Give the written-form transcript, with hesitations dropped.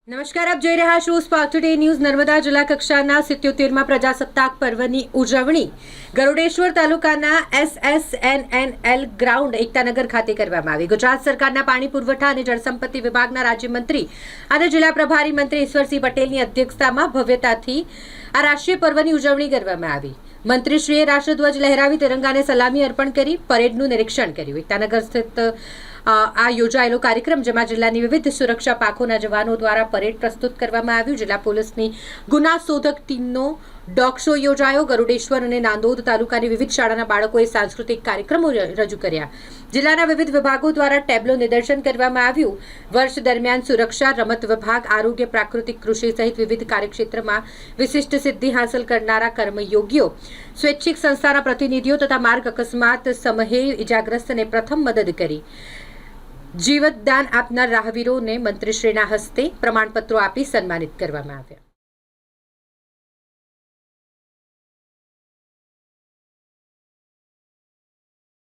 નમસ્કાર, આપ જોઈ રહ્યા છો સ્પાર્ક ટુડે ન્યૂઝ. નર્મદા જિલ્લા કક્ષાના 77મા પ્રજાસત્તાક પર્વની ઉજવણી ગરુડેશ્વર તાલુકાના SSNNL ગ્રાઉન્ડ એકતાનગર ખાતે કરવામાં આવી. ગુજરાત સરકારના પાણી પુરવઠા અને જળસંપત્તિ વિભાગના રાજ્યમંત્રી અને જિલ્લા પ્રભારી મંત્રી ઈશ્વરસિંહ પટેલની અધ્યક્ષતામાં ભવ્યતાથી આ રાષ્ટ્રીય પર્વની ઉજવણી કરવામાં આવી. મંત્રીશ્રીએ રાષ્ટ્રધ્વજ લહેરાવી તિરંગાને સલામી અર્પણ કરી પરેડનું નિરીક્ષણ કર્યું. એકતાનગર સ્થિત આ યોજાયેલો કાર્યક્રમ જેમાં જિલ્લાની વિવિધ સુરક્ષા પાંખોના જવાનો દ્વારા પરેડ પ્રસ્તુત કરવામાં આવ્યું. જિલ્લા પોલીસની ગુના શોધક ટીમનો ડોગ શો યોજાયો. ગરુડેશ્વર અને નાંદોદ તાલુકાની વિવિધ શાળાના બાળકોએ સાંસ્કૃતિક કાર્યક્રમો રજૂ કર્યા. જિલ્લાના વિવિધ વિભાગો દ્વારા ટેબ્લો નિદર્શન કરવામાં આવ્યું. વર્ષ દરમિયાન સુરક્ષા, રમત વિભાગ, આરોગ્ય, પ્રાકૃતિક કૃષિ સહિત વિવિધ કાર્યક્ષેત્રમાં વિશિષ્ટ સિદ્ધિ હાંસલ કરનારા કર્મયોગીઓ, સ્વૈચ્છિક સંસ્થાના પ્રતિનિધિઓ તથા માર્ગ અકસ્માત સમયે ઇજાગ્રસ્તને પ્રથમ મદદ કરી જીવતદાન આપનાર રાહવીરોને મંત્રીશ્રીના હસ્તે પ્રમાણપત્રો આપી સન્માનિત કરવામાં આવ્યા.